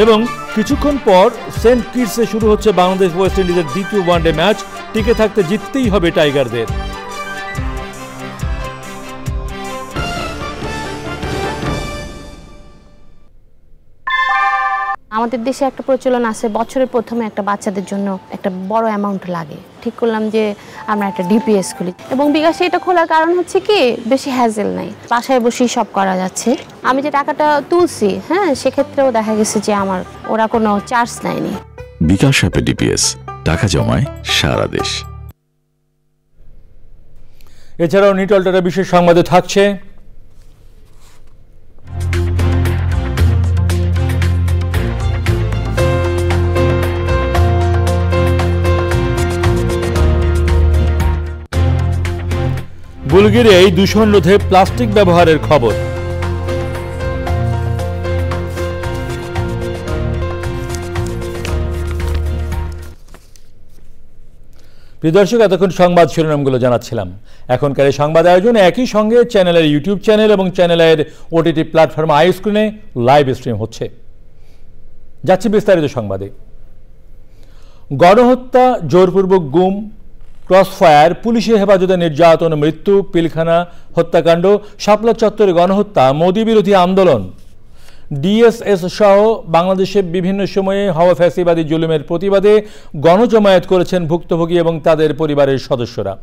এবং কিছুক্ষণ পর সেন্ট কিটসে শুরু হচ্ছে বাংলাদেশ ওয়েস্ট ইন্ডিজের দ্বিতীয় ওয়ানডে ম্যাচ। টিকে থাকতে জিততেই হবে টাইগারদের। আমাদের দেশে একটা প্রচলন আছে, বছরের প্রথমে একটা বাচ্চাদের জন্য একটা বড় অ্যামাউন্ট লাগে। ঠিক করলাম যে আমরা একটা ডিপিএস খুলি, এবং বিকাশে এটা খোলার কারণ হচ্ছে কি, বেশি হ্যাজেল নাই, বাসায় বসেই সব করা যাচ্ছে। আমি যে টাকাটা তুলছি, হ্যাঁ, সেক্ষেত্রেও দেখা গেছে যে আমার ওরা কোনো চার্জ নেয়নি। বিকাশ অ্যাপে ডিপিএস, টাকা জমায় সারা দেশ। এছাড়াও নিটলটারা বিশেষ সংবাদে থাকছে বুলগেরিয়ায় দূষণ রোধে প্লাস্টিক ব্যবহারের খবর। প্রিয় দর্শক, এতক্ষণ সংবাদ শিরোনামগুলো জানাচ্ছিলাম। এখনকার এই সংবাদ আয়োজন একই সঙ্গে চ্যানেলের ইউটিউব চ্যানেল এবং চ্যানেলের ওটিটি প্ল্যাটফর্ম আই স্ক্রিনে লাইভ স্ট্রিম হচ্ছে। যাচ্ছি বিস্তারিত সংবাদে। গণহত্যা, জোরপূর্বক গুম, ক্রসফায়ার, পুলিশের হেফাজতে নির্যাতন, মৃত্যু, পিলখানা হত্যাকাণ্ড, শাপলা চত্বরে গণহত্যা, মোদি বিরোধী আন্দোলন, ডিএসএস সহ বাংলাদেশে বিভিন্ন সময়ে হওয়া ফ্যাসিবাদী জুলুমের প্রতিবাদে গণজমায়েত করেছেন ভুক্তভোগী এবং তাদের পরিবারের সদস্যরা।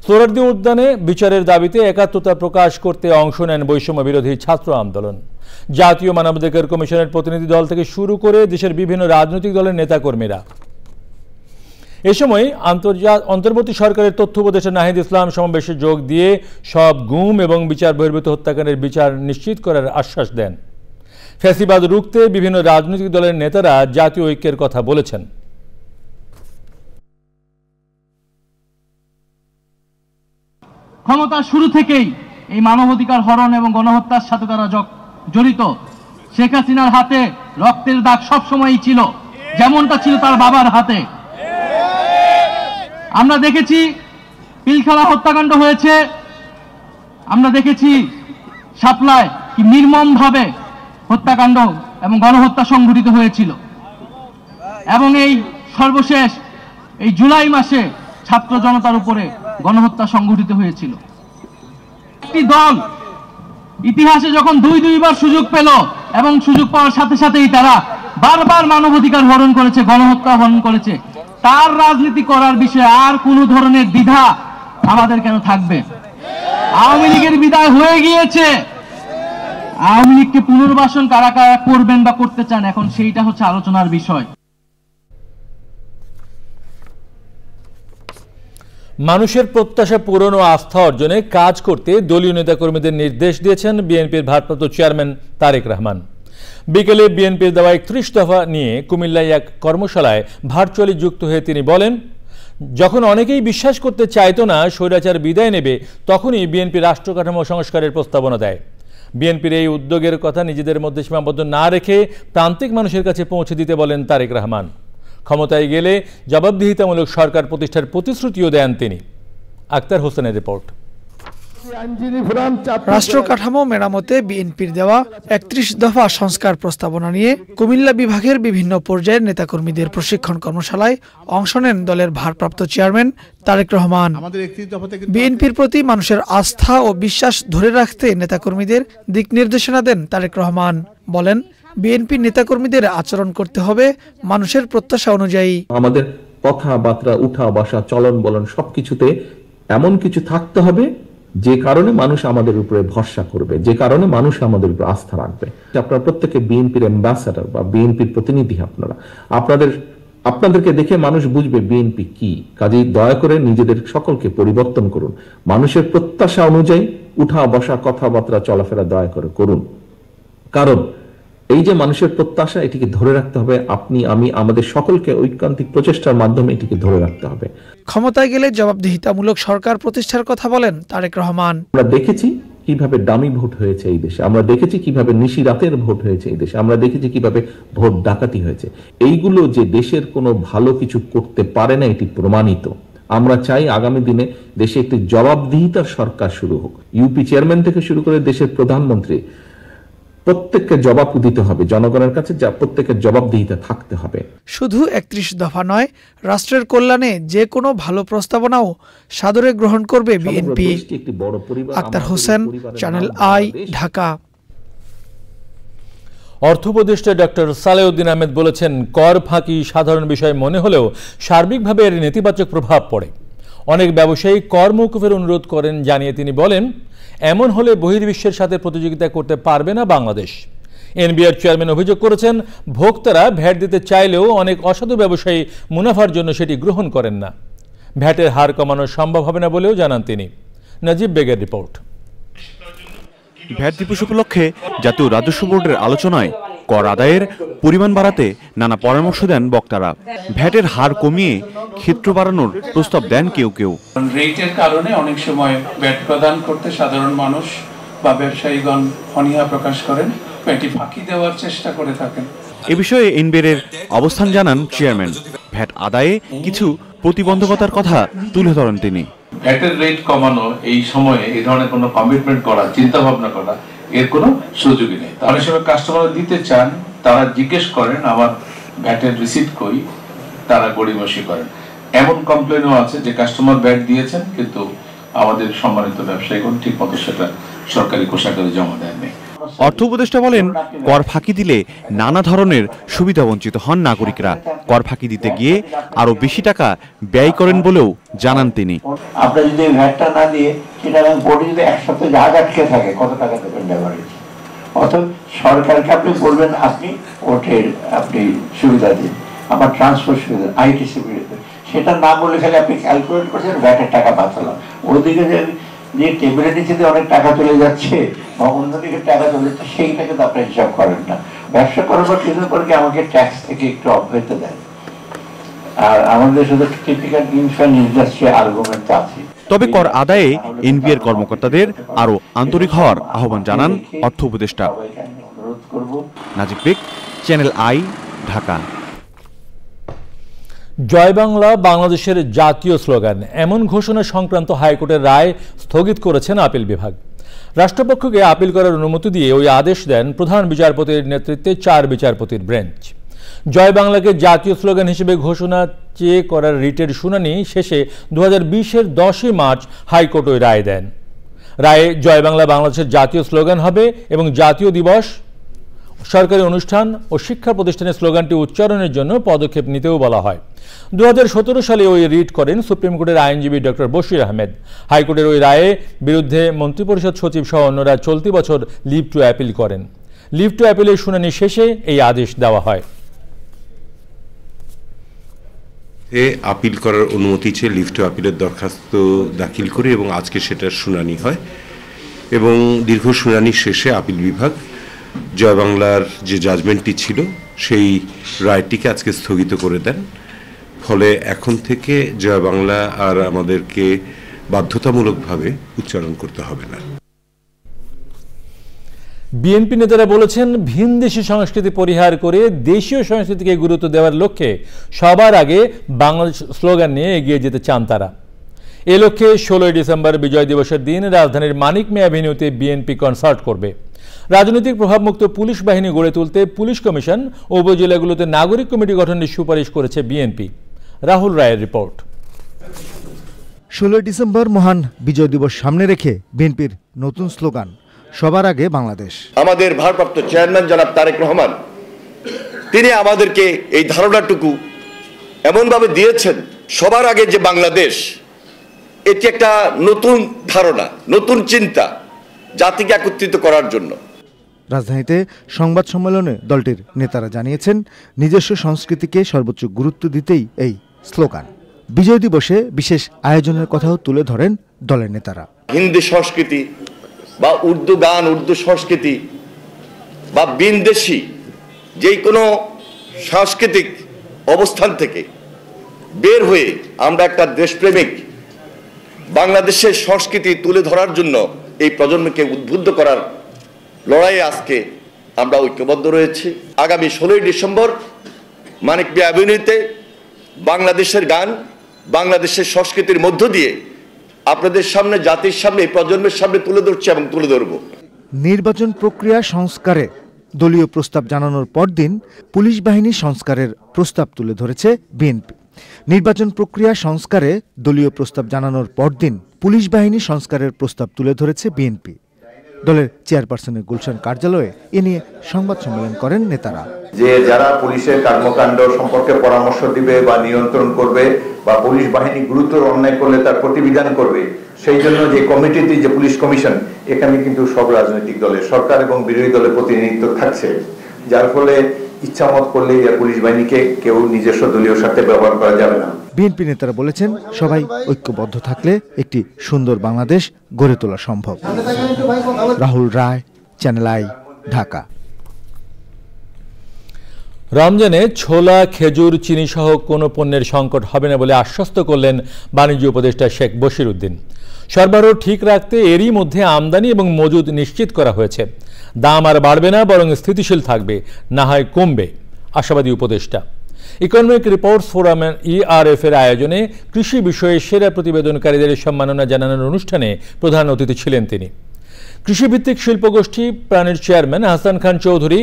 সোহরাওয়ার্দী উদ্যানে বিচারের দাবিতে একাত্মতা প্রকাশ করতে অংশ নেন বৈষম্য বিরোধী ছাত্র আন্দোলন। জাতীয় মানবাধিকার কমিশনের প্রতিনিধি দল থেকে শুরু করে দেশের বিভিন্ন রাজনৈতিক দলের নেতাকর্মীরা। এ সময় অন্তর্বর্তী সরকারের তথ্য উপদেষ্টা নাহিদ ইসলাম সমাবেশে যোগ দিয়ে সব গুম এবং বিচার বহির্ভূত হত্যাকাণ্ডের বিচার নিশ্চিত করার আশ্বাস দেন। ফ্যাসিবাদ রুখতে বিভিন্ন রাজনৈতিক দলের নেতারা জাতীয় ঐক্যের কথা বলেছেন। ক্ষমতার শুরু থেকেই এই মানবাধিকার হরণ এবং গণহত্যার সাথে তারা জড়িত। শেখ হাসিনার হাতে রক্তের দাগ সবসময়ই ছিল, যেমনটা ছিল তার বাবার হাতে। আমরা দেখেছি পিলখানা হত্যাকাণ্ড হয়েছে, আমরা দেখেছি শাপলায় কি নির্মমভাবে হত্যাকাণ্ড এবং গণহত্যা সংঘটিত হয়েছিল, এবং এই সর্বশেষ এই জুলাই মাসে ছাত্র জনতার উপরে গণহত্যা সংঘটিত হয়েছিল। একটি দল ইতিহাসে যখন দুইবার সুযোগ পেল এবং সুযোগ পাওয়ার সাথে সাথেই তারা বারবার মানবাধিকার হরণ করেছে, গণহত্যা হরণ করেছে, তার রাজনীতি করার বিষয়ে আর কোনো ধরনের দ্বিধা আমাদের কেন থাকবে? আওয়ামী লীগের বিদায় হয়ে গিয়েছে, আওয়ামী লীগকে পুনর্বাসন কারা কারা করবেন বা করতে চান, এখন সেইটা হচ্ছে আলোচনার বিষয়। মানুষের প্রত্যাশা পূরণ ও আস্থা অর্জনে কাজ করতে দলীয় নেতাকর্মীদের নির্দেশ দিয়েছেন বিএনপির ভারপ্রাপ্ত চেয়ারম্যান তারেক রহমান। বিকেলে বিএনপির দেওয়া 31 দফা নিয়ে কুমিল্লায় এক কর্মশালায় ভার্চুয়ালি যুক্ত হয়ে তিনি বলেন, যখন অনেকেই বিশ্বাস করতে চাইতো না স্বৈরাচার বিদায় নেবে, তখনই বিএনপি রাষ্ট্র কাঠামো সংস্কারের প্রস্তাবনা দেয়। বিএনপির এই উদ্যোগের কথা নিজেদের মধ্যে সীমাবদ্ধ না রেখে প্রান্তিক মানুষের কাছে পৌঁছে দিতে বলেন তারেক রহমান। ক্ষমতায় গেলে জবাবদিহিতামূলক সরকার প্রতিষ্ঠার প্রতিশ্রুতিও দেন তিনি। আক্তার হোসেনের রিপোর্ট। রাষ্ট্র কাঠামো মেরামতে বিএনপির দেওয়া 31 দফা সংস্কার প্রস্তাবনা নিয়ে কুমিল্লা বিভাগের বিভিন্ন পর্যায়ের নেতাকর্মীদের প্রশিক্ষণ কর্মশালায় অংশ নেন দলের ভারপ্রাপ্ত চেয়ারম্যান তারেক রহমান। বিএনপির প্রতি মানুষের আস্থা ও বিশ্বাস ধরে রাখতে নেতাকর্মীদের দিক নির্দেশনা দেন তারেক রহমান। বলেন, বিএনপির নেতাকর্মীদের আচরণ করতে হবে মানুষের প্রত্যাশা অনুযায়ী। আমাদের কথাবার্তা, উঠা বসা, চলন বলন সবকিছুতে এমন কিছু থাকতে হবে যে কারণে মানুষ আমাদের উপরে ভরসা করবে, যে কারণে মানুষ আমাদের উপর আস্থা রাখবে। আপনারা প্রত্যেকে বিএনপির অ্যাম্বাসাডর বা বিএনপির প্রতিনিধি। আপনাদেরকে দেখে মানুষ বুঝবে বিএনপি কি। কাজেই দয়া করে নিজেদের সকলকে পরিবর্তন করুন, মানুষের প্রত্যাশা অনুযায়ী উঠা বসা, কথাবার্তা, চলাফেরা দয়া করে করুন। কারণ এই যে মানুষের প্রত্যাশা, এটিকে ধরে রাখতে হবে। আপনি, আমি, আমাদের সকলকে ঐকান্তিক প্রচেষ্টার মাধ্যমে এটিকে ধরে রাখতে হবে। ক্ষমতায় গেলে জবাবদিহিতামূলক সরকার প্রতিষ্ঠার কথা বলেন তারেক রহমান। আমরা দেখেছি কিভাবে ডামি ভোট হয়েছে এই দেশে, আমরা দেখেছি কিভাবে নিশি রাতের ভোট হয়েছে এই দেশে, আমরা দেখেছি কিভাবে ভোট ডাকাতি হয়েছে। এইগুলো যে দেশের কোনো ভালো কিছু করতে পারে না, এটি প্রমাণিত। আমরা চাই আগামী দিনে দেশে একটি জবাবদিহিতার সরকার শুরু হোক। ইউপি চেয়ারম্যান থেকে শুরু করে দেশের প্রধানমন্ত্রী, প্রত্যেককে জবাব দিতে হবে, জনগণের কাছে যা প্রত্যেকের জবাবদিহিতা থাকতে হবে। শুধু ৩১ দফা নয়, রাষ্ট্রের কল্যাণে যে কোনো ভালো প্রস্তাবনাও সাদরে গ্রহণ করবে বিএনপি। Akhtar Hossain, Channel I, Dhaka. অর্থ উপদেষ্টা ডক্টর সালেউদ্দিন আহমেদ বলেছেন, কর ফাঁকি সাধারণ বিষয় মনে হলেও সার্বিকভাবে এর নেতিবাচক প্রভাব পড়ে। অনেক ব্যবসায়ী কর মওকুফের অনুরোধ করেন জানিয়ে তিনি বলেন, এমন হলে বহির্বিশ্বের সাথে প্রতিযোগিতা করতে পারবে না বাংলাদেশ। এনবিআর চেয়ারম্যান অভিযোগ করেছেন, ভোক্তারা ভ্যাট দিতে চাইলেও অনেক অসাধু ব্যবসায়ী মুনাফার জন্য সেটি গ্রহণ করেন না। ভ্যাটের হার কমানো সম্ভব হবে না বলেও জানান তিনি। নাজিব বেগের রিপোর্ট। ভ্যাট দিবস উপলক্ষে জাতীয় রাজস্ব বোর্ডের আলোচনায় কর আদায়ের পরিমাণ বাড়াতে নানা পরামর্শ দেন বক্তারা। ভ্যাটের হার কমিয়ে ক্ষেত্র বাড়ানোর প্রস্তাব দেন কেউ কেউ। রেটের কারণে অনেক সময় ভ্যাট প্রদান করতে সাধারণ মানুষ বা ব্যবসায়ীগণ অনীহা প্রকাশ করেন, এটি ফাঁকি দেওয়ার চেষ্টা করে থাকেন। এ বিষয়ে এনবিআরের অবস্থান জানান চেয়ারম্যান। ভ্যাট আদায়ে কিছু প্রতিবন্ধকতার কথা তুলে ধরেন তিনি। ভ্যাটের রেট কমানো এই সময়ে এই ধরনের কোনো কমিটমেন্ট করা, চিন্তা ভাবনা করা, এর কোনো সুযোগই নেই। অনেক সময় কাস্টমার দিতে চান, তারা জিজ্ঞেস করেন আমার ভ্যাটের রিসিপ্ট কই, তারা গড়িমসি করেন। এমন কমপ্লেনও আছে যে কাস্টমার ভ্যাট দিয়েছেন কিন্তু আমাদের সম্মানিত ব্যবসায়ীগণ ঠিক মতো সেটা সরকারি কোষাগারে জমা দেননি। অর্থ উপদেষ্টা বলেন, কর ফাঁকি দিলে নানা ধরনের সুবিধা বঞ্চিত হন নাগরিকরা। কর ফাঁকি দিতে গিয়ে আরো বেশি টাকা ব্যয় করেন বলেও জানান তিনি। আপনার যদি ভ্যাটটা না দিয়ে সেটা বোর্ডে যদি এক সপ্তাহে জাহাজ আটকে থাকে, কত টাকা দেবেন লেভারেজ? অথবা সরকারকে আপনি বলবেন আপনি কোর্টের আপনি সুবিধা দিন, আমার ট্রান্সপোর্ট সুবিধা, আইটি সুবিধা, সেটা না বলে খালি আপনি ক্যালকুলেট করছেন ভ্যাটের টাকা বাঁচালাম। ওদিকে যে টেবিলের নিচে অনেক টাকা চলে যাচ্ছে বা অন্যদিকে টাকা চলে যাচ্ছে, সেইটাকে তো আপনি হিসাব করেন না। ব্যবসা করার পর কিছু করে আমাকে ট্যাক্স থেকে একটু অব্যাহতি দেয়। আর আমাদের শুধু টিপিক্যাল ইন্ডাস্ট্রি আর্গুমেন্ট আছে। তবে কর আদায়ে এনবিআর কর্মকর্তাদের আরো আন্তরিক হওয়ার আহ্বান জানান অর্থ উপদেষ্টা। নাজিব বেগ, চ্যানেল আই, ঢাকা। জয় বাংলা বাংলাদেশের জাতীয় স্লোগান, এমন ঘোষণা সংক্রান্ত হাইকোর্টের রায় স্থগিত করেছেন আপিল বিভাগ। রাষ্ট্রপক্ষকে আপিল করার অনুমতি দিয়ে ওই আদেশ দেন প্রধান বিচারপতির নেতৃত্বে 4 বিচারপতির বেঞ্চ। জয় বাংলাকে জাতীয় স্লোগান হিসেবে ঘোষণা চেয়ে করার রিটের শুনানি শেষে 2020-এর 10 মার্চ হাইকোর্ট ওই রায় দেন। রায়ে জয় বাংলা বাংলাদেশের জাতীয় স্লোগান হবে এবং জাতীয় দিবস, সরকারি অনুষ্ঠান ও শিক্ষা প্রতিষ্ঠানের স্লোগানটি উচ্চারণের জন্য পদক্ষেপ নিতেও বলা হয়। 2017 সালে ওই রিট করেন সুপ্রিম কোর্টের আইনজীবী ডক্টর বশির আহমেদ। হাইকোর্টের ওই রায়ে বিরুদ্ধে মন্ত্রিপরিষদ সচিব সহ অন্যরা চলতি বছর লিভ টু অ্যাপিল করেন। লিভ টু অ্যাপিলের শুনানি শেষে এই আদেশ দেওয়া হয়। আপিল করার অনুমতি চেয়ে লিভ টু আপিলের দরখাস্ত দাখিল করি এবং আজকে সেটার শুনানি হয় এবং দীর্ঘ শুনানি শেষে আপিল বিভাগ জয় বাংলার যে জাজমেন্টটি ছিল সেই রায়টিকে আজকে স্থগিত করে দেন। ফলে এখন থেকে জয় বাংলা আর আমাদেরকে বাধ্যতামূলকভাবে উচ্চারণ করতে হবে না। বিএনপি নেতারা বলেছেন, ভিনদেশি সংস্কৃতি পরিহার করে দেশীয় সংস্কৃতিকে গুরুত্ব দেওয়ার লক্ষ্যে সবার আগে বাংলাদেশ স্লোগান নিয়ে এগিয়ে যেতে চান তারা। এ লক্ষ্যে 16 ডিসেম্বর বিজয় দিবসের দিন রাজধানীর মানিক মে অ্যাভিনিউতে বিএনপি কনসার্ট করবে। রাজনৈতিক প্রভাবমুক্ত পুলিশ বাহিনী গড়ে তুলতে পুলিশ কমিশন ও উপজেলাগুলোতে নাগরিক কমিটি গঠনের সুপারিশ করেছে বিএনপি। রাহুল রায়ের রিপোর্ট। 16 ডিসেম্বর মহান বিজয় দিবস সামনে রেখে বিএনপির নতুন স্লোগান সবার আগে বাংলাদেশ। আমাদের ভারপ্রাপ্ত চেয়ারম্যান জনাব তারেক রহমান তিনি আমাদেরকে এই ধারণাটুকু এমনভাবে দিয়েছেন, সবার আগে যে বাংলাদেশ, এটি একটা নতুন ধারণা, নতুন চিন্তা জাতিকে একত্রিত করার জন্য। রাজধানীতে সংবাদ সম্মেলনে দলটির নেতারা জানিয়েছেন, নিজস্ব সংস্কৃতিকে সর্বোচ্চ গুরুত্ব দিতেই এই স্লোগান। বিজয় দিবসে বিশেষ আয়োজনের কথাও তুলে ধরেন দলের নেতারা। হিন্দি সংস্কৃতি বা উর্দু গান, উর্দু সংস্কৃতি বা বিনদেশি যে কোনো সাংস্কৃতিক অবস্থান থেকে বের হয়ে আমরা একটা দেশপ্রেমিক বাংলাদেশের সংস্কৃতি তুলে ধরার জন্য এই প্রজন্মকে উদ্বুদ্ধ করার লড়াইয়ে আজকে আমরা ঐক্যবদ্ধ রয়েছি। আগামী 16 ডিসেম্বর মানিক মে অ্যাভিনিউতে বাংলাদেশের গান, বাংলাদেশের সংস্কৃতির মধ্য দিয়ে আপনাদের সামনে, জাতির সামনে, প্রজন্মের সামনে তুলে ধরছি এবং তুলে ধরব। নির্বাচন প্রক্রিয়া সংস্কারে দলীয় প্রস্তাব জানানোর পরদিন পুলিশ বাহিনী সংস্কারের প্রস্তাব তুলে ধরেছে বিএনপি। নির্বাচন প্রক্রিয়া সংস্কারে দলীয় প্রস্তাব জানানোর পরদিন পুলিশ বাহিনী সংস্কারের প্রস্তাব তুলে ধরেছে বিএনপি। দলের চেয়ারপারসনের গুলশান কার্যালয়ে এ নিয়ে সংবাদ সম্মেলন করেন নেতারা। যে যারা পুলিশের কর্মকাণ্ড সম্পর্কে পরামর্শ দিবে বা নিয়ন্ত্রণ করবে বা পুলিশ বাহিনী গুরুতর অন্যায় করলে তার প্রতিবিধান করবে, সেই জন্য যে কমিটিতে যে পুলিশ কমিশন, এখানে কিন্তু সব রাজনৈতিক দলের, সরকার এবং বিরোধী দলের প্রতিনিধিত্ব থাকছে, যার ফলে ইচ্ছামত করলে পুলিশ বাহিনীকে কেউ নিজস্ব দলীয় স্বার্থে ব্যবহার করা যাবে না। বিএনপি নেতারা বলেছেন, সবাই ঐক্যবদ্ধ থাকলে একটি সুন্দর বাংলাদেশ গড়ে তোলা সম্ভব। রাহুল রায়, চ্যানেল আই, ঢাকা। রমজানে ছোলা, খেজুর, চিনি সহ কোনো পণ্যের সংকট হবে না বলে আশ্বস্ত করলেন বাণিজ্য উপদেষ্টা শেখ বশিরউদ্দিন। সরবরাহ ঠিক রাখতে এরই মধ্যে আমদানি এবং মজুদ নিশ্চিত করা হয়েছে। দাম আর বাড়বে না, বরং স্থিতিশীল থাকবে, না হয় কমবে, আশাবাদী উপদেষ্টা। ইকোনমিক রিপোর্টস ফোরাম ERF এর আয়োজনে কৃষি বিষয়ে সেরা প্রতিবেদনকারীদের সম্মাননা জানানোর অনুষ্ঠানে প্রধান অতিথি ছিলেন তিনি। কৃষিভিত্তিক শিল্পগোষ্ঠী প্রাণের চেয়ারম্যান হাসান খান চৌধুরী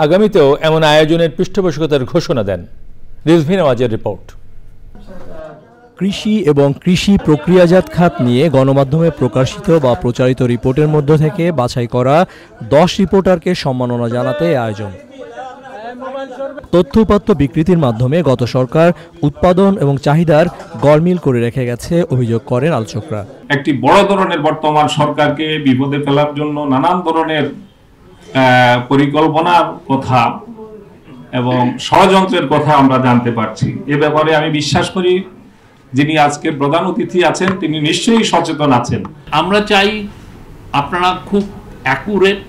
আগামীতেও এমন আয়োজনের পৃষ্ঠপোষকতার ঘোষণা দেন। রিজভি নওয়াজের রিপোর্ট। কৃষি এবং কৃষি প্রক্রিয়াজাত খাত নিয়ে গণমাধ্যমে প্রকাশিত বা প্রচারিত রিপোর্টের মধ্য থেকে বাছাই করা 10 রিপোর্টারকে সম্মাননা জানাতে আয়োজন। তথ্য-উপাত্ত বিকৃতির মাধ্যমে গত সরকার উৎপাদন এবং চাহিদার গরমিল করে রেখে গেছে অভিযোগ করেন আলোচকরা। একটি বড় ধরনের বর্তমান সরকারকে বিপদে ফেলার জন্য নানান ধরনের পরিকল্পনার কথা এবং ষড়যন্ত্রের কথা আমরা জানতে পারছি। এ ব্যাপারে আমি বিশ্বাস করি যিনি আজকের প্রধান অতিথি আছেন তিনি নিশ্চয়ই সচেতন আছেন। আমরা চাই আপনারা খুব অ্যাকুরেট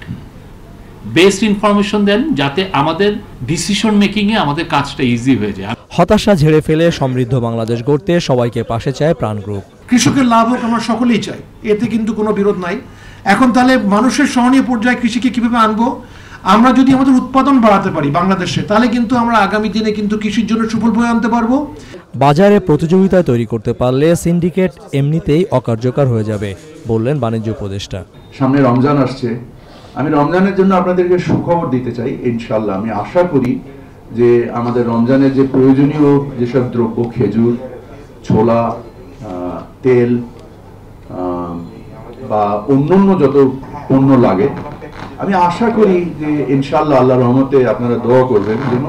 বেস্ট ইনফরমেশন দেন, যাতে আমাদের ডিসিশন মেকিংয়ে আমাদের কাজটা ইজি হয়ে যায়। হতাশা ঝেড়ে ফেলে সমৃদ্ধ বাংলাদেশ গড়তে সবাইকে পাশে চায় প্রাণ গ্রুপ। কৃষকের লাভ হোক আমরা সকলেই চাই, এতে কিন্তু কোনো বিরোধ নাই। এখন তাহলে মানুষের সহনীয় পর্যায়ে কৃষিকে কিভাবে আনবো? আমরা যদি আমাদের উৎপাদন বাড়াতে পারি বাংলাদেশে, তাহলে কিন্তু আমরা আগামী দিনে কিন্তু কৃষির জন্য সুফল বয়ে আনতে পারবো। বাজারে প্রতিযোগিতা তৈরি করতে পারলে সিন্ডিকেট এমনিতেই অকার্যকর হয়ে যাবে, বললেন বাণিজ্য উপদেষ্টা। সামনে রমজান আসছে, আমি রমজানের জন্য আপনাদেরকে সুখবর দিতে চাই। ইনশাআল্লাহ আমি আশা করি যে আমাদের রমজানের যে প্রয়োজনীয় যেসব দ্রব্য, খেজুর, ছোলা, তেল বা অন্যান্য যত পণ্য লাগে, আমি আশা করি যে ইনশাআল্লাহ আল্লাহর রহমতে আপনারা দোয়া করবেন যেন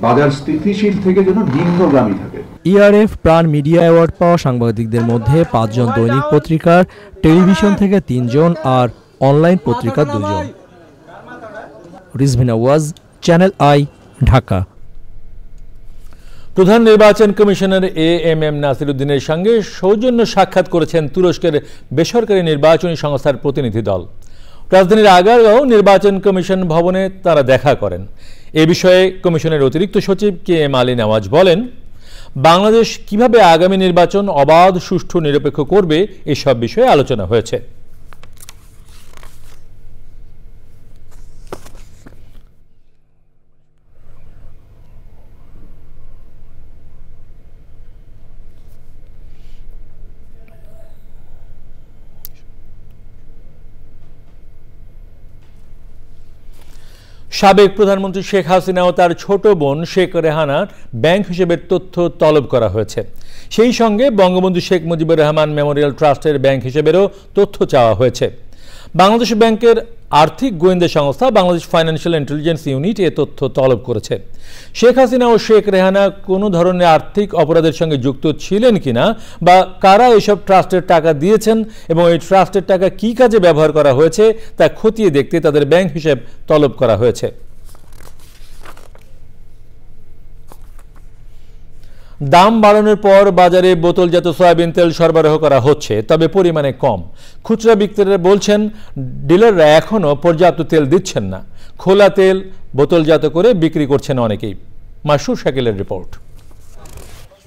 বাজার স্থিতিশীল থেকে যেন নিম্নগামী থাকে। ERF প্রাণ মিডিয়া অ্যাওয়ার্ড পাওয়া সাংবাদিকদের মধ্যে 5 জন দৈনিক পত্রিকার, টেলিভিশন থেকে 3 জন আর অনলাইন পত্রিকার 2 জন। Rizvi Nawaz, channel I, Dhaka. প্রধান নির্বাচন কমিশনার AMM নাসিরউদ্দিনের সঙ্গে সৌজন্য সাক্ষাৎ করেছেন তুরস্কের বেসরকারি নির্বাচনী সংস্থার প্রতিনিধি দল। রাজধানীর আগারগাঁও নির্বাচন কমিশন ভবনে তারা দেখা করেন। এ বিষয়ে কমিশনের অতিরিক্ত সচিব KM আলী নওয়াজ বলেন, বাংলাদেশ কিভাবে আগামী নির্বাচন অবাধ, সুষ্ঠু, নিরপেক্ষ করবে এসব বিষয়ে আলোচনা হয়েছে। সাবেক প্রধানমন্ত্রী শেখ হাসিনা ও তার ছোট বোন শেখ রেহানার ব্যাংক হিসেবের তথ্য তলব করা হয়েছে। সেই সঙ্গে বঙ্গবন্ধু শেখ মুজিবুর রহমান মেমোরিয়াল ট্রাস্টের ব্যাংক হিসেবেরও তথ্য চাওয়া হয়েছে। বাংলাদেশ ব্যাংকের আর্থিক গোয়েন্দা সংস্থা বাংলাদেশ ফাইন্যান্সিয়াল ইন্টেলিজেন্স ইউনিট এ তথ্য তলব করেছে। শেখ হাসিনা ও শেখ রেহানা কোনো ধরনের আর্থিক অপরাধের সঙ্গে যুক্ত ছিলেন কিনা বা কারা এসব ট্রাস্টের টাকা দিয়েছেন এবং এই ট্রাস্টের টাকা কী কাজে ব্যবহার করা হয়েছে তা খতিয়ে দেখতে তাদের ব্যাংক হিসেব তলব করা হয়েছে। দাম বাড়ানোর পর বাজারে বোতলজাত সয়াবিন তেল সরবরাহ করা হচ্ছে, তবে পরিমাণে কম। খুচরা বিক্রেতারা বলছেন ডিলাররা এখনও পর্যাপ্ত তেল দিচ্ছেন না। খোলা তেল বোতলজাত করে বিক্রি করছেন অনেকেই। মাসুর শাকিলের রিপোর্ট।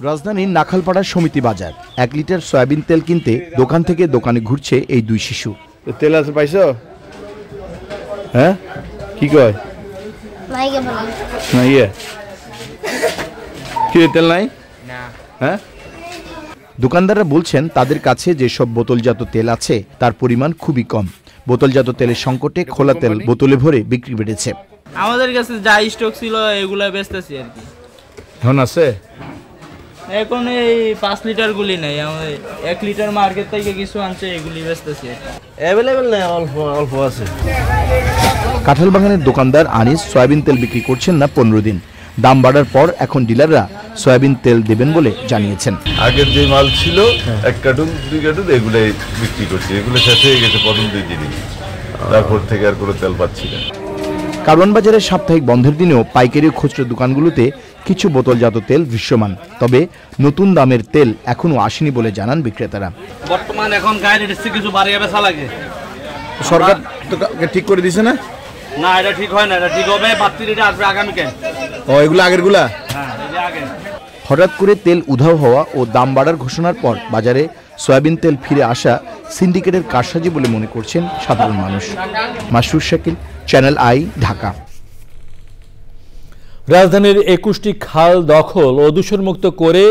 রাজধানীর নাখালপাড়ার সমিতি বাজার 1 লিটার সয়াবিন তেল কিনতে দোকান থেকে দোকানে ঘুরছে এই 2 শিশু। তেল আছে পাইছো? হ্যাঁ কি কয়? নাই কি তেল নাই? হ্যাঁ, দোকানদাররা বলছেন তাদের কাছে যেসব বোতলজাত তেল আছে তার পরিমাণ খুবই কম। বোতলজাত তেলের সংকটে খোলা তেল বোতলে ভরে বিক্রি বেড়েছে। আমাদের কাছে যা স্টক ছিল এগুলো বেচতেছি আর কি। এখন আছে এখন এই 5 লিটার গুলি নাই, আমাদের 1 লিটার মার্কেট থেকে কিছু আনছে এগুলি বেচতেছি। অ্যাভেলেবেল না, অল্প অল্প আছে। কাঁঠালবাগানের দোকানদার আনিস সয়াবিন তেল বিক্রি করছেন না 15 দিন। দাম বাড়ার পর এখন ডিলাররা সয়াবিন তেল দেবেন বলে জানিয়েছেন। আগের যে মাল ছিল 1 কার্টুন 2 কার্টুন এগুলাই বিক্রি করছি, এগুলো শেষ হয়ে গেছে প্রথম 2 দিনই, তারপর থেকে আর কোনো তেল পাচ্ছি না। কারওয়ান বাজারের সাপ্তাহিক বন্ধের দিনেও পাইকারি ও খুচরো দোকানগুলোতে কিছু বোতলজাত তেল দৃশ্যমান, তবে নতুন দামের তেল এখনো আসেনি বলে জানান বিক্রেতারা। বর্তমান এখন গাড়ির কিছু বাড়িয়ে বেচা লাগে। সরকার তো ঠিক করে দিছে না? না, এটা ঠিক হয় না, এটা ঠিক হবে 32 আসবে আগামীকাল। ও এগুলো আগেরগুলা? হ্যাঁ, এটা আগে। হঠাৎ করে তেল উধাও হওয়া ও দাম বাড়ার ঘোষণার পর বাজারে সয়াবিন তেল ফিরে আসা সিন্ডিকেটের কারসাজি বলে মনে করছেন সাধারণ মানুষ। Masrur Shakil, channel I, Dhaka. রাজধানীর 21টি খাল দখল ও দূষণমুক্ত করে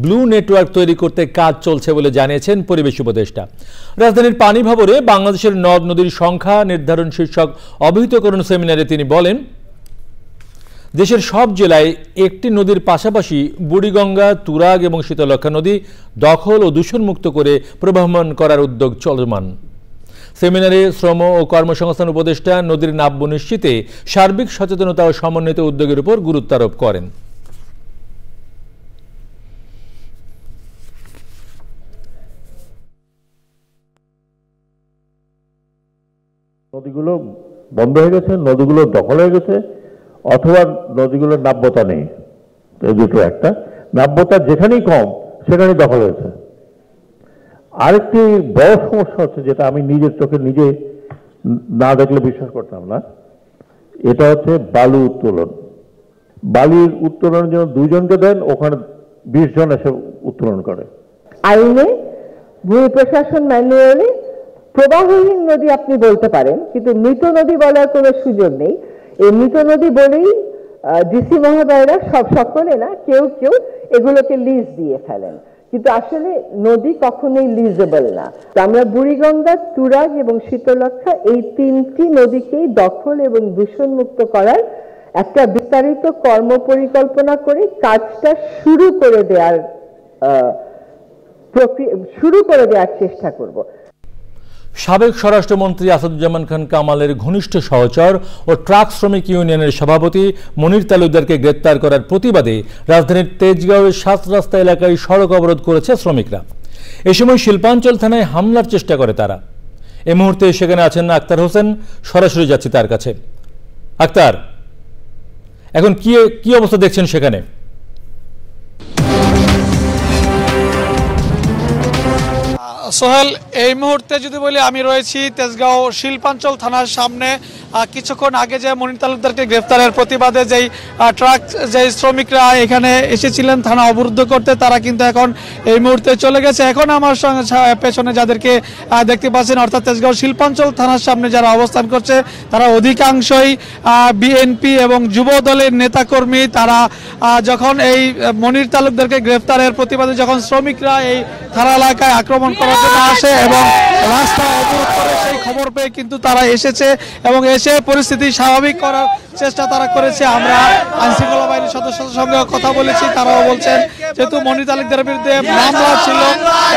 ব্লু নেটওয়ার্ক তৈরি করতে কাজ চলছে বলে জানিয়েছেন পরিবেশ উপদেষ্টা। রাজধানীর পানি ভবনে বাংলাদেশের নদ নদীর সংখ্যা নির্ধারণ শীর্ষক অবহিতকরণ সেমিনারে তিনি বলেন, দেশের সব জেলায় একটি নদীর পাশাপাশি বুড়িগঙ্গা, তুরাগ এবং শীতলক্ষা নদী দখল ও দূষণমুক্ত করে প্রবহমান করার উদ্যোগ চলমান। সেমিনারে শ্রম ও কর্মসংস্থান উপদেষ্টা নদীর নাব্য নিশ্চিতে সার্বিক সচেতনতা ও সমন্বিত উদ্যোগের উপর গুরুত্ব আরোপ করেন। নদীগুলো বন্ধ হয়ে গেছে, নদীগুলো দখল হয়ে গেছে, অথবা নদীগুলোর নাব্যতা নেই। এই দুটো, একটা নাব্যতা যেখানেই কম সেখানেই দখল হয়েছে। আরেকটি বড় সমস্যা হচ্ছে, যেটা আমি নিজের চোখে নিজে না দেখলে বিশ্বাস করতাম না, এটা হচ্ছে বালু উত্তোলন। বালির উত্তোলনের জন্য 2 জনকে দেন, ওখানে 20 জন এসে উত্তোলন করে। আইনে ভূমি প্রশাসন ম্যানুয়ালি প্রবাহহীন নদী আপনি বলতে পারেন, কিন্তু মৃত নদী বলার কোনো সুযোগ নেই। এই মৃত নদী বলেই ডিসি মহোদয়রা সকলে না, কেউ কেউ এগুলোকে লিজ দিয়ে ফেলেন, কিন্তু আসলে নদী কখনোই লিজেবল না। তো আমরা বুড়িগঙ্গা, তুরাগ এবং শীতলক্ষা এই 3টি নদীকেই দখল এবং দূষণমুক্ত করার একটা বিস্তারিত কর্মপরিকল্পনা করে কাজটা শুরু করে দেওয়ার চেষ্টা করব। সাবেক স্বরাষ্ট্রমন্ত্রী আসাদুজ্জামান খান কামালের ঘনিষ্ঠ সহচর ও ট্রাক শ্রমিক ইউনিয়নের সভাপতি মনির তালুকদারকে গ্রেপ্তার করার প্রতিবাদে রাজধানীর তেজগাঁওয়ের 7 রাস্তা এলাকায় সড়ক অবরোধ করেছে শ্রমিকরা। এ সময় শিল্পাঞ্চল থানায় হামলার চেষ্টা করে তারা। এই মুহূর্তে সেখানে আছেন আক্তার হোসেন, সরাসরি যাচ্ছি তার কাছে। আক্তার, এখন কি অবস্থা দেখছেন সেখানে? সোহেল, এই মুহূর্তে যদি বলি আমি রয়েছি তেজগাঁও শিল্পাঞ্চল থানার সামনে। কিছুক্ষণ আগে যে মনির তালুকদারকে গ্রেফতারের প্রতিবাদে যেই ট্রাক যে শ্রমিকরা এখানে এসেছিলেন থানা অবরুদ্ধ করতে, তারা কিন্তু এখন এই মুহূর্তে চলে গেছে। এখন আমার সঙ্গে পেছনে যাদেরকে দেখতে পাচ্ছেন, অর্থাৎ তেজগাঁও শিল্পাঞ্চল থানার সামনে যারা অবস্থান করছে তারা অধিকাংশই বিএনপি এবং যুব দলের নেতাকর্মী। তারা যখন এই মনির তালুকদারকে গ্রেফতারের প্রতিবাদে যখন শ্রমিকরা এই থানা এলাকায় আক্রমণ করার জন্য আসে এবং রাস্তা অবরোধ করে, সেই খবর পেয়ে কিন্তু তারা এসেছে এবং এসে পরিস্থিতি স্বাভাবিক করার চেষ্টা তারা করেছে। আমরা আইনশৃঙ্খলা বাহিনীর সদস্যদের সঙ্গে কথা বলেছি, তারাও বলছেন যেহেতু মনির তালুকদারের বিরুদ্ধে মামলা ছিল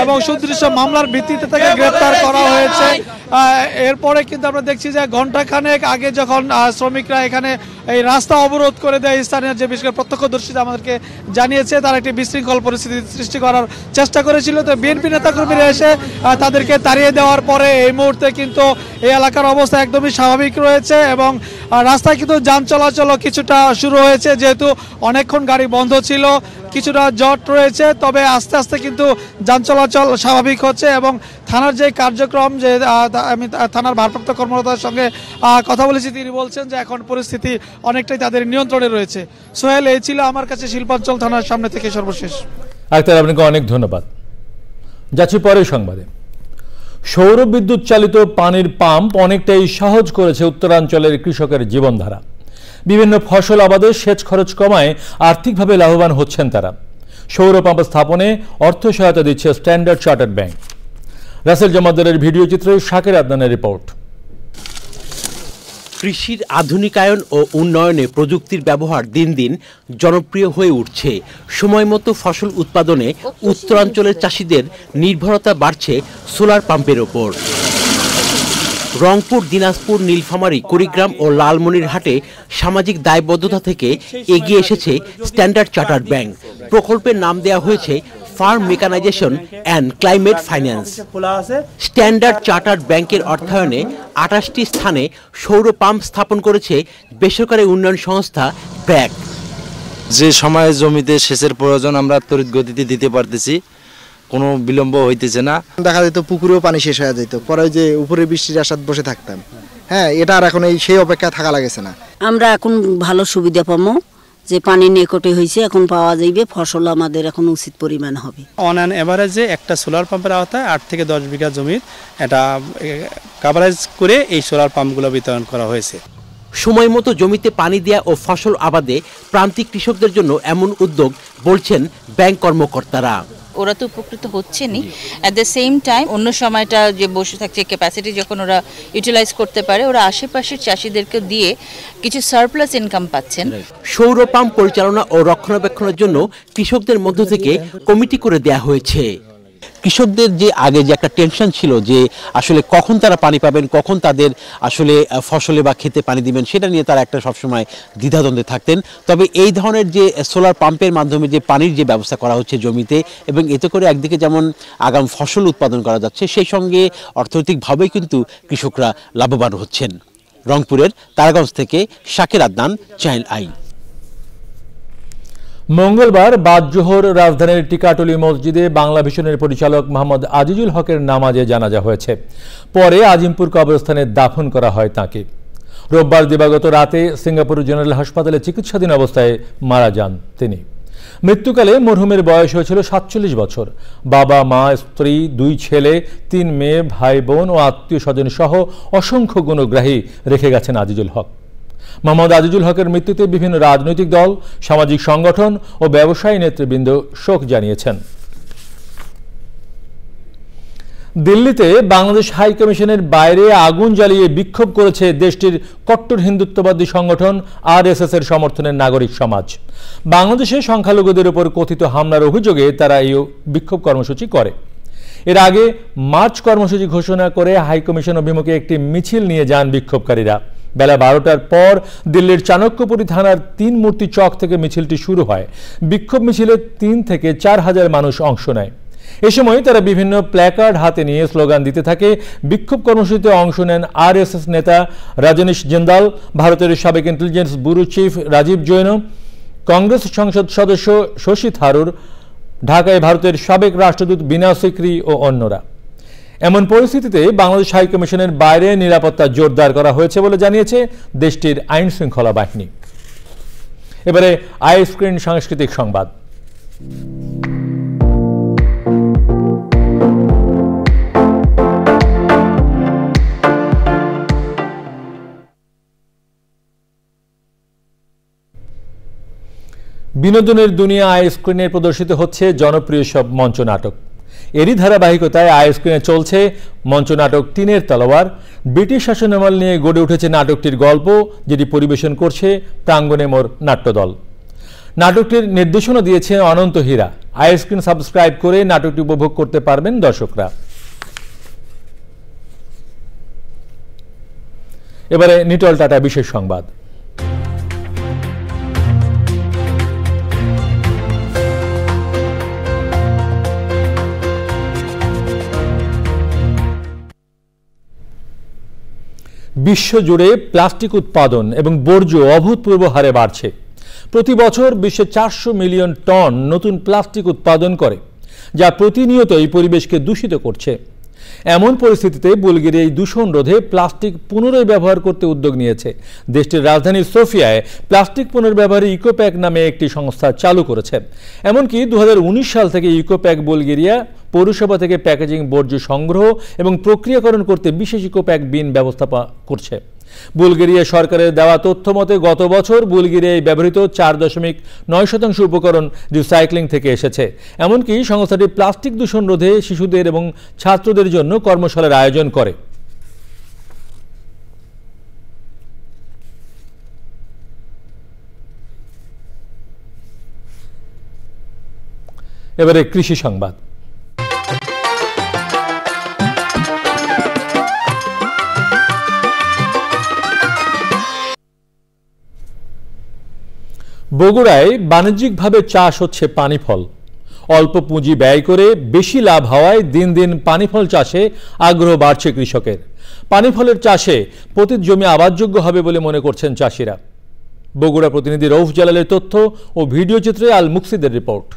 এবং সুদৃশ্য মামলার ভিত্তিতে তাকে গ্রেফতার করা হয়েছে। এরপরে কিন্তু আমরা দেখছি যে ঘণ্টাখানেক আগে যখন শ্রমিকরা এখানে এই রাস্তা অবরোধ করে দেয়, স্থানীয় যে বিশেষ করে প্রত্যক্ষদর্শীরা আমাদেরকে জানিয়েছে, তারা একটি বিশৃঙ্খল পরিস্থিতি সৃষ্টি করার চেষ্টা করেছিল। তো বিএনপি নেতাকর্মীরা এসে তাদেরকে তাড়িয়ে দেওয়ার পরে এই মুহূর্তে কিন্তু এই এলাকার অবস্থা একদমই স্বাভাবিক রয়েছে এবং রাস্তায় কিন্তু যান চলাচলও কিছুটা শুরু হয়েছে, যেহেতু অনেকক্ষণ গাড়ি বন্ধ ছিল, কিছুটা জট রয়েছে, তবে আস্তে আস্তে কিন্তু যান চলাচল স্বাভাবিক হচ্ছে। এবং থানার যে কার্যক্রম, যে আমি থানার ভারপ্রাপ্ত কর্মকর্তার সঙ্গে কথা বলেছি, তিনি বলছেন যে এখন পরিস্থিতি অনেকটাই তাদের নিয়ন্ত্রণে রয়েছে। সোহেল, এই ছিল আমার কাছে শিল্পাঞ্চল থানার সামনে থেকে সর্বশেষ। আক্তার, আপনাকে অনেক ধন্যবাদ। যাচ্ছি পরের সংবাদে। সৌর বিদ্যুৎ চালিত পানির পাম্প অনেকটাই সহজ করেছে উত্তরাঞ্চলের কৃষকের জীবনধারা। বিভিন্ন ফসল আবাদে সেচ খরচ কমায় আর্থিকভাবে লাভবান হচ্ছেন তারা। সৌর পাম্প স্থাপনে অর্থ সহায়তা দিচ্ছে স্ট্যান্ডার্ড চার্টার্ড ব্যাংক। রাসেল জমাদ্দারের ভিডিও চিত্রে শাকির আদনানের রিপোর্ট। কৃষির আধুনিকায়ন ও উন্নয়নে প্রযুক্তির ব্যবহার দিন দিন জনপ্রিয় হয়ে উঠছে। সময়মতো ফসল উৎপাদনে উত্তরাঞ্চলের চাষিদের নির্ভরতা বাড়ছে সোলার পাম্পের ওপর। রংপুর, দিনাজপুর, নীলফামারী, কুড়িগ্রাম ও লালমনিরহাটে সামাজিক দায়বদ্ধতা থেকে এগিয়ে এসেছে স্ট্যান্ডার্ড চার্টার্ড ব্যাংক। প্রকল্পের নাম দেওয়া হয়েছে farm mechanisation and climate finance. Standard chartered ব্যাংকের অর্থায়নে 28টি স্থানে সৌর পাম্প স্থাপন করেছে বেসরকারি উন্নয়ন সংস্থা ব্র্যাক। যে সময়ে জমিতে সেচের প্রয়োজন আমরা তড়িৎ গতিতে দিতে পারতেছি, কোনো বিলম্ব হইতেছে না। দেখা যেত পুকুরেও পানি শেষ হয়ে যেত, পরে যে উপরে বৃষ্টির আশাত বসে থাকতাম। হ্যাঁ, এটা আর এখন সেই অপেক্ষায় থাকা লাগেছে না। আমরা এখন ভালো সুবিধা পাবো যে পানি নিকটে হয়েছে, এখন পাওয়া যাইবে, ফসল আমাদের এখন উচিত পরিমাণ হবে। অন অ্যান এভারেজে একটা সোলার পাম্পের আওতায় 8 থেকে 10 বিঘা জমির এটা কাভারেজ করে এই সোলার পাম্পগুলো বিতরণ করা হয়েছে। সময় মতো জমিতে পানি দেয়া ও ফসল আবাদে প্রান্তিক কৃষকদের জন্য এমন উদ্যোগ বলছেন ব্যাংক কর্মকর্তারা। ওরা তো উপকৃত হচ্ছেনই, অ্যাট দ্য সেম টাইম অন্য সময়টা যে বসে থাকছে ক্যাপাসিটি যখন ওরা ইউটিলাইজ করতে পারে, ওরা আশেপাশের চাষিদেরকে দিয়ে কিছু সারপ্লাস ইনকাম পাচ্ছেন। সৌর পাম্প পরিচালনা ও রক্ষণাবেক্ষণের জন্য কৃষকদের মধ্য থেকে কমিটি করে দেয়া হয়েছে। কৃষকদের যে আগে যে একটা টেনশন ছিল যে আসলে কখন তারা পানি পাবেন, কখন তাদের আসলে ফসলে বা খেতে পানি দিবেন, সেটা নিয়ে তারা একটা সবসময় দ্বিধাদ্বন্দ্বে থাকতেন। তবে এই ধরনের যে সোলার পাম্পের মাধ্যমে যে পানির যে ব্যবস্থা করা হচ্ছে জমিতে, এবং এতে করে একদিকে যেমন আগাম ফসল উৎপাদন করা যাচ্ছে, সেই সঙ্গে অর্থনৈতিকভাবেই কিন্তু কৃষকরা লাভবান হচ্ছেন। রংপুরের তারাগঞ্জ থেকে শাকির আদনান, চ্যানেল আই। মঙ্গলবার বাদ জোহর রাজধানীর টিকাটলি মসজিদে বাংলা ভিশনের পরিচালক মোহাম্মদ আজিজুল হকের নামাজে জানাজা হয়েছে। পরে আজিমপুর কবরস্থানে দাফন করা হয় তাঁকে। রোববার দিবাগত রাতে সিঙ্গাপুর জেনারেল হাসপাতালে চিকিৎসাধীন অবস্থায় মারা যান তিনি। মৃত্যুকালে মরহুমের বয়স হয়েছিল 47 বছর। বাবা, মা, স্ত্রী, 2 ছেলে, 3 মেয়ে, ভাই বোন ও আত্মীয় স্বজন সহ অসংখ্য গুণগ্রাহী রেখে গেছেন আজিজুল হক। মোহাম্মদ আজিজুল হকের মৃত্যুতে বিভিন্ন রাজনৈতিক দল, সামাজিক সংগঠন ও ব্যবসায়ী নেতৃবৃন্দ শোক জানিয়েছেন। দিল্লিতে বাংলাদেশ হাই কমিশনের বাইরে আগুন জ্বালিয়ে বিক্ষোভ করেছে দেশটির কট্টর হিন্দুত্ববাদী সংগঠন আরএসএস এর সমর্থনের নাগরিক সমাজ। বাংলাদেশে সংখ্যালঘুদের উপর কথিত হামলার অভিযোগে তারা এই বিক্ষোভ কর্মসূচি করে। এর আগে মার্চ কর্মসূচি ঘোষণা করে হাই কমিশন অভিমুখে একটি মিছিল নিয়ে যান বিক্ষোভকারীরা। বেলা 12টার পর দিল্লির চাণক্যপুরী থানার 3 মূর্তি চক থেকে মিছিলটি শুরু হয়। বিক্ষোভ মিছিলে 3 থেকে 4 হাজার মানুষ অংশ নেয়। এ সময় তারা বিভিন্ন প্ল্যাকার্ড হাতে নিয়ে স্লোগান দিতে থাকে। বিক্ষোভ কর্মসূচিতে অংশ নেন আরএসএস নেতা রজনীশ জিন্দাল, ভারতের সাবেক intelligence bureau chief Rajiv Jain, Congress সংসদ সদস্য শশী থারুর, ঢাকায় ভারতের সাবেক রাষ্ট্রদূত বিনা সিকরি ও অন্যরা। এমন পরিস্থিতিতে বাংলাদেশ হাই কমিশনের বাইরে নিরাপত্তা জোরদার করা হয়েছে বলে জানিয়েছে দেশটির আইন শৃঙ্খলা বাহিনী। এবারে আই স্ক্রিন সাংস্কৃতিক সংবাদ। বিনোদনের দুনিয়া আই স্ক্রিনে প্রদর্শিত হচ্ছে জনপ্রিয় সব মঞ্চ নাটক। এরই ধারাবাহিকতায় আই স্ক্রিনে চলছে মঞ্চনাটক টিনের তলোয়ার। ব্রিটিশ শাসনামল নিয়ে গড়ে উঠেছে নাটকটির গল্প, যেটি পরিবেশন করছে প্রাঙ্গণে মোর নাট্যদল। নাটকটির নির্দেশনা দিয়েছে অনন্ত হীরা। আই স্ক্রিন সাবস্ক্রাইব করে নাটকটি উপভোগ করতে পারবেন দর্শকরা। এবারে নিটল টাটা বিশেষ সংবাদ। বিশ্বজুড়ে প্লাস্টিক উৎপাদন এবং বর্জ্য অভূতপূর্ব হারে বাড়ছে। প্রতি বছর বিশ্বে 400 মিলিয়ন টন নতুন প্লাস্টিক উৎপাদন করে, যা প্রতিনিয়তই পরিবেশকে দূষিত করছে। এমন পরিস্থিতিতে বুলগেরিয়া এই দূষণ রোধে প্লাস্টিক পুনরায় ব্যবহার করতে উদ্যোগ নিয়েছে। দেশটির রাজধানী সোফিয়ায় প্লাস্টিক পুনর্ব্যবহারে ইকোপ্যাক নামে একটি সংস্থা চালু করেছে। এমনকি 2019 সাল থেকে ইকোপ্যাক বুলগেরিয়া পৌরসভা থেকে প্যাকেজিং বর্জ্য সংগ্রহ এবং প্রক্রিয়াকরণ করতে বিশেষ ইকোপ্যাক বিন ব্যবস্থা করছে। বুলগেরিয়া সরকারের দেওয়া তথ্য মতে গত বছর বুলগেরিয়ায় ব্যবহৃত 4.9% উপকরণ রিসাইক্লিং থেকে এসেছে। এমনকি সংস্থাটি প্লাস্টিক দূষণ রোধে শিশুদের এবং ছাত্রদের জন্য কর্মশালার আয়োজন করে। এবারে কৃষি সংবাদ। বগুড়ায় বাণিজ্যিকভাবে চাষ হচ্ছে পানি ফল। অল্প পুঁজি ব্যয় করে বেশি লাভ হওয়ায় দিন দিন পানি ফল চাষে আগ্রহ বাড়ছে কৃষকের। পানি ফলের চাষে পতিত জমি আবাদযোগ্য হবে বলে মনে করছেন চাষিরা। বগুড়া প্রতিনিধি রউফ জালালের তথ্য ও ভিডিও চিত্রে আল মুকসিদের রিপোর্ট।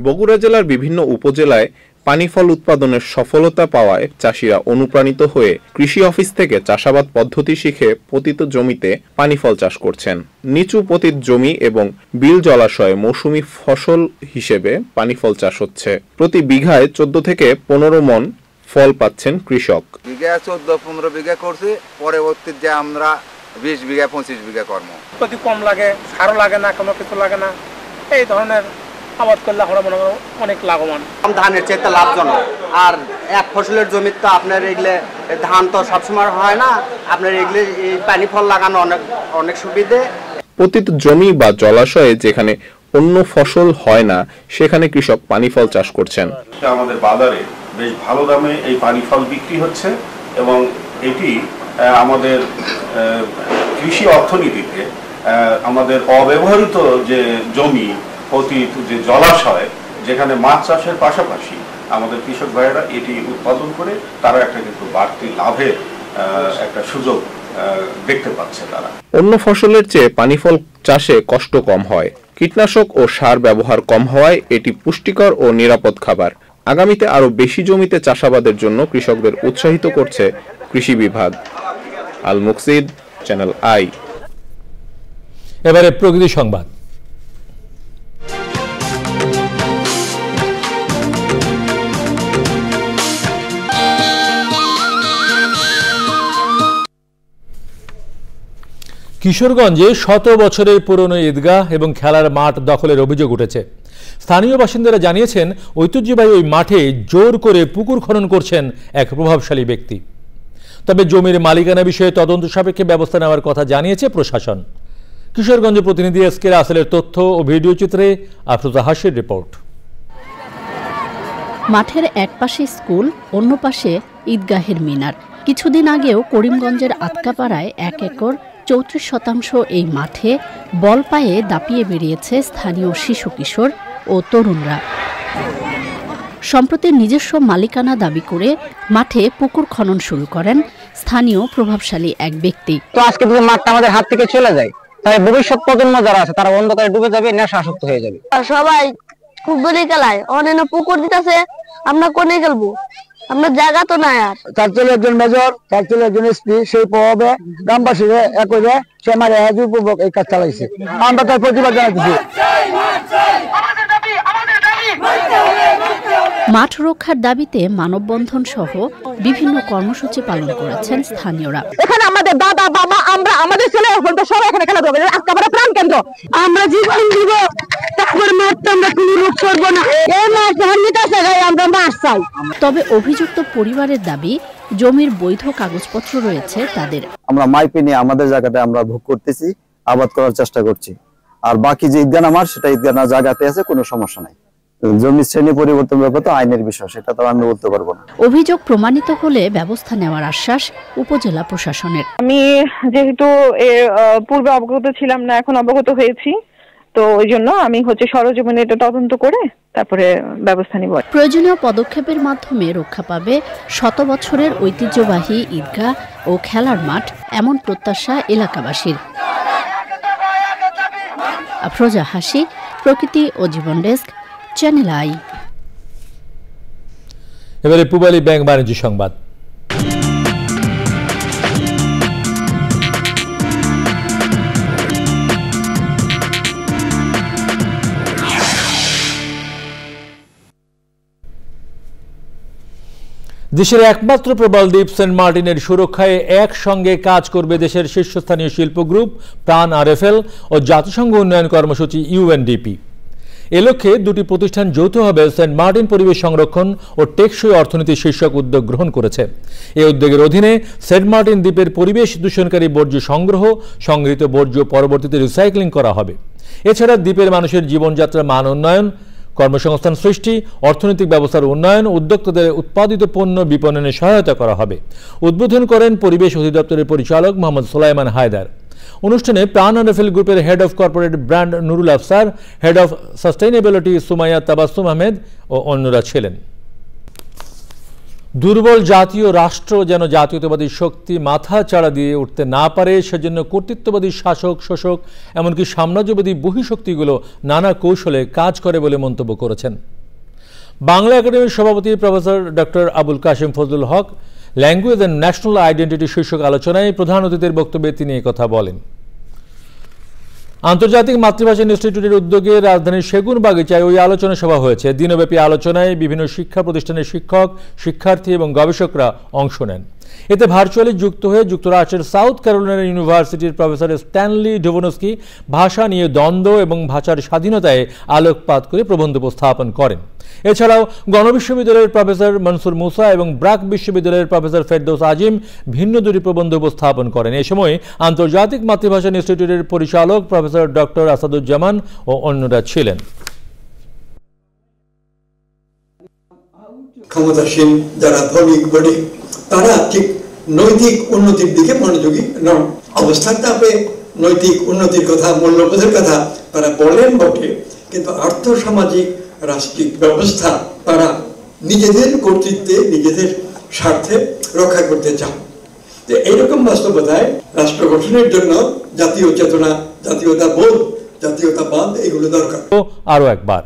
বগুড়া জেলার বিভিন্ন উপজেলায় পানি ফল উৎপাদনের সফলতা পাওয়ায় চাষিরা অনুপ্রাণিত হয়ে কৃষি অফিস থেকে চাষাবাদ পদ্ধতি শিখে পতিত জমিতে পানি ফল চাষ করছেন। নিচু পতিত জমি এবং বিল জলাশয়ে মৌসুমি ফসল হিসেবে পানি ফল চাষ হচ্ছে। প্রতি বিঘায় 14 থেকে 15 মন ফল পাচ্ছেন কৃষক। বিঘা 14-15 বিঘা করছি, পরবর্তীতে যে আমরা 20 বিঘা 25 বিঘা কর্ম। প্রতি কম লাগে, সারও লাগে না, কোনো কিছু লাগে না, এই ধরনের আবাদ করলে আমরা মনে করি অনেক লাভবান। ধানের চেয়ে লাভজনক, আর এক ফসলের জমিতে তো আপনার এগুলো ধান তো সবসময় হয় না, আপনার এগুলো পানি ফল লাগানো অনেক সুবিধে। পতিত জমি বা জলাশয়ে যেখানে অন্য ফসল হয় না সেখানে কৃষক পানি ফল চাষ করছেন। আমাদের বাজারে বেশ ভালো দামে এই পানি ফল বিক্রি হচ্ছে এবং এটি আমাদের কৃষি অর্থনীতিতে আমাদের অব্যবহৃত যে জমি, পতিত যে জলাশয়, যেখানে মাছ চাষের পাশাপাশি আমাদের কৃষক ভাইয়েরা এটি উৎপাদন করে তারা একটা কিন্তু বাড়তি লাভের একটা সুযোগ দেখতে পাচ্ছে তারা। অন্য ফসলের চেয়ে পানি ফল চাষে কষ্ট কম হয়, কীটনাশক ও সার ব্যবহার কম হওয়ায় এটি পুষ্টিকর ও নিরাপদ খাবার। আগামীতে আরো বেশি জমিতে চাষাবাদের জন্য কৃষকদের উৎসাহিত করছে কৃষি বিভাগ। আল মুকসিদ, চ্যানেল আই। এবারে প্রকৃতি সংবাদ। কিশোরগঞ্জে 100 বছরের পুরনো ঈদগাহ এবং খেলার মাঠ দখলের অভিযোগ উঠেছে। স্থানীয় বাসিন্দারা জানিয়েছেন, ঐতিহ্যবাহী ওই মাঠে জোর করে পুকুর খনন করছেন এক প্রভাবশালী ব্যক্তি। তবে জমির মালিকানা বিষয়ে তদন্ত সাপেক্ষে ব্যবস্থা নেওয়ার কথা জানিয়েছে প্রশাসন। কিশোরগঞ্জ প্রতিনিধি এসকে রাসেলের তথ্য ও ভিডিও চিত্রে আফরোজা হাসির রিপোর্ট। মাঠের এক পাশে স্কুল, অন্য পাশে ঈদগাহের মিনার। কিছুদিন আগেও করিমগঞ্জের আতকাপাড়ায় 1 একর 34% এই মাঠে বল পায়ে দাপিয়ে বেরিয়েছে স্থানীয় শিশু কিশোর ও তরুণরা। সম্প্রতি নিজস্ব মালিকানা দাবি করে মাঠে পুকুর খনন শুরু করেন স্থানীয় প্রভাবশালী এক ব্যক্তি। তো আজকে যদি মাঠটা আমাদের হাত থেকে চলে যায়, তাহলে ভবিষ্যৎ প্রজন্ম যারা আছে তারা অন্ধকারে ডুবে যাবে, নেশাসক্ত হয়ে যাবে। সবাই খুব দূরে খেলায়, অনেক পুকুর দিতেছে, আমরা কোনে খেলবো, আমরা জায়গা তো নাই। আর তার চলে একজন মেজর, তার চলে একজন এসপি, সেই প্রভাবে গ্রামবাসীরা এক হয়ে সে আমার পূর্বক এই কাজ চালাইছে। আমরা তার প্রতিবাদ জানাচ্ছি। মাঠ রক্ষার দাবিতে মানববন্ধন সহ বিভিন্ন কর্মসূচি পালন করেছেন স্থানীয়রা। এখানে আমাদের দাদা বাবা, আমরা আমাদের ছেলে সবাই এখানে খেলা করবে, আজকাবারে প্রাণ কেন্দ্র, আমরা জীবন দিব, তারপর মাঠটা আমরা কোনো রূপ করবো না। এই মাঠ নিতেছে আমরা মাঠ চাই। তবে অভিযুক্ত পরিবারের দাবি, জমির বৈধ কাগজপত্র রয়েছে তাদের। আমরা মাইপে নিয়ে আমাদের জায়গাতে আমরা ভোগ করতেছি, আবাদ করার চেষ্টা করছি। আর বাকি যে ঈদগাহ আমার, সেটা ঈদগাহ জায়গাতে আছে, কোনো সমস্যা নাই। জমি শ্রেণী পরিবর্তন ব্যাপার তো আইনের বিষয়, সেটা তো আমি বলতে পারবো না। অভিযোগ প্রমাণিত হলে ব্যবস্থা নেওয়ার আশ্বাস উপজেলা প্রশাসনের। আমি যেহেতু পূর্বে অবগত ছিলাম না, এখন অবগত হয়েছি, তো ওই জন্য আমি সরজমিনে এটা তদন্ত করে তারপরে ব্যবস্থা নিব। প্রয়োজনীয় পদক্ষেপের মাধ্যমে রক্ষা পাবে 100 বছরের ঐতিহ্যবাহী ঈদগাহ ও খেলার মাঠ, এমন প্রত্যাশা এলাকাবাসীর। আফরোজা হাসি, প্রকৃতি ও জীবন ডেস্ক, চ্যানেল আই। এবারে পূবালী ব্যাংক বাণিজ্য সংবাদ। দেশের একমাত্র প্রবাল দ্বীপ সেন্ট মার্টিনের সুরক্ষায় একসঙ্গে কাজ করবে দেশের শীর্ষস্থানীয় শিল্প গ্রুপ প্রাণ আরএফএল ও জাতিসংঘ উন্নয়ন কর্মসূচি ইউএনডিপি। এ লক্ষ্যে দুটি প্রতিষ্ঠান যৌথভাবে সেন্ট মার্টিন পরিবেশ সংরক্ষণ ও টেকসই অর্থনীতি শীর্ষক উদ্যোগ গ্রহণ করেছে। এই উদ্যোগের অধীনে সেন্ট মার্টিন দ্বীপের পরিবেশ দূষণকারী বর্জ্য সংগ্রহ, সংগৃহীত বর্জ্য পরবর্তীতে রিসাইক্লিং করা হবে। এছাড়া দ্বীপের মানুষের জীবনযাত্রার মান উন্নয়ন, কর্মসংস্থান সৃষ্টি, অর্থনৈতিক ব্যবস্থার উন্নয়ন, উদ্যোক্তাদের উৎপাদিত পণ্য বিপণনে সহায়তা করা হবে। উদ্বোধন করেন পরিবেশ অধিদপ্তরের পরিচালক মোহাম্মদ সুলাইমান হায়দার। অনুষ্ঠানে প্রাণ আনফিল গ্রুপের head of corporate brand Nurul Afsar, head of sustainability Sumaiya Tabassum Ahmed ও অন্যরা ছিলেন। দুর্বল জাতীয় রাষ্ট্র যেন জাতীয়তাবাদী শক্তি মাথা চাড়া দিয়ে উঠতে না পারে, সেজন্য কর্তৃত্ববাদী শাসক, শোষক, এমনকি সাম্রাজ্যবাদী বহিঃশক্তিগুলো নানা কৌশলে কাজ করে বলে মন্তব্য করেছেন বাংলা একাডেমির সভাপতি professor doctor Abul Kashem Fazlul Haque. Language and national identity শীর্ষক আলোচনায় প্রধান অতিথির বক্তব্যে তিনি একথা বলেন। আন্তর্জাতিক মাতৃভাষা ইনস্টিটিউটের উদ্যোগে রাজধানীর সেগুনবাগিচায় ওই আলোচনা সভা হয়েছে। দিনব্যাপী আলোচনায় বিভিন্ন শিক্ষা প্রতিষ্ঠানের শিক্ষক, শিক্ষার্থী এবং গবেষকরা অংশ নেন। এতে ভার্চুয়ালি যুক্ত হয়ে যুক্তরাষ্ট্রের সাউথ ক্যারোলিনা ইউনিভার্সিটির প্রফেসর স্ট্যানলি ডোভনস্কি ভাষা নিয়ে দ্বন্দ্ব এবং ভাষার স্বাধীনতায় আলোকপাত করে প্রবন্ধ উপস্থাপন করেন। এছাড়াও গণবিশ্ববিদ্যালয়ের প্রফেসর মনসুর মুসা এবং ব্রাক বিশ্ববিদ্যালয়ের প্রফেসর ফেরদৌস আজিম ভিন্ন দুটি প্রবন্ধ উপস্থাপন করেন। এ সময় আন্তর্জাতিক মাতৃভাষা ইনস্টিটিউটের পরিচালক প্রফেসর ডক্টর আসাদুজ্জামান ও অন্যরা ছিলেন। ক্ষমতাসীন যারা ধনী গরিব তারা ঠিক নৈতিক উন্নতির দিকে মনোযোগী নন। অবস্থার তাপে নৈতিক উন্নতির কথা, মূল্যবোধের কথা তারা বলেন বটে, কিন্তু আর্থসামাজিক রাষ্ট্রিক ব্যবস্থা তারা নিজেদের কর্তৃত্বে, নিজেদের স্বার্থে রক্ষা করতে চান। এইরকম বাস্তবতায় রাষ্ট্র গঠনের জন্য জাতীয় চেতনা, জাতীয়তাবোধ, জাতীয়তাবাদ এগুলো দরকার। আরো একবার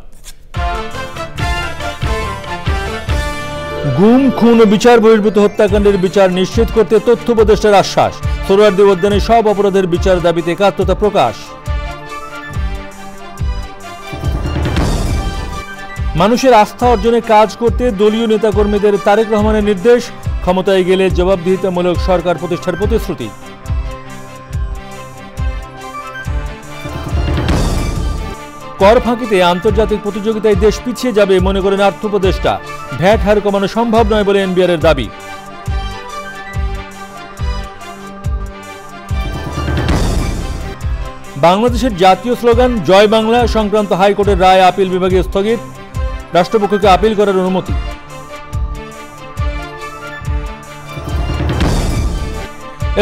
গুম, খুন ও বিচার বহির্ভূত হত্যাকাণ্ডের বিচার নিশ্চিত করতে তথ্য উপদেষ্টার আশ্বাস। সোহরাওয়ার্দী উদ্যানে সব অপরাধের বিচার দাবিতে একাত্মতা প্রকাশ। মানুষের আস্থা অর্জনে কাজ করতে দলীয় নেতাকর্মীদের তারেক রহমানের নির্দেশ। ক্ষমতায় গেলে জবাবদিহিতামূলক সরকার প্রতিষ্ঠার প্রতিশ্রুতি। কর ফাঁকিতে আন্তর্জাতিক প্রতিযোগিতায় দেশ পিছিয়ে যাবে মনে করেন অর্থ উপদেষ্টা। ভ্যাট হার কমানো সম্ভব নয় বলে এনবিআর এর দাবি। বাংলাদেশের জাতীয় স্লোগান জয় বাংলা সংক্রান্ত হাইকোর্টের রায় আপিল বিভাগে স্থগিত। রাষ্ট্রপক্ষকে আপিল করার অনুমতি।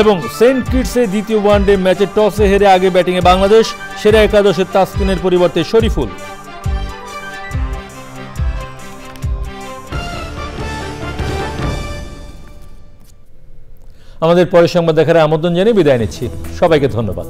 এবং সেন্ট কিটসে দ্বিতীয় ওয়ানডে ম্যাচে টসে হেরে আগে ব্যাটিংয়ে বাংলাদেশ। সেরা একাদশের তাসকিনের পরিবর্তে শরীফুল। আমাদের পরের সংবাদ দেখার আমন্ত্রণ জানিয়ে বিদায় নিচ্ছি। সবাইকে ধন্যবাদ।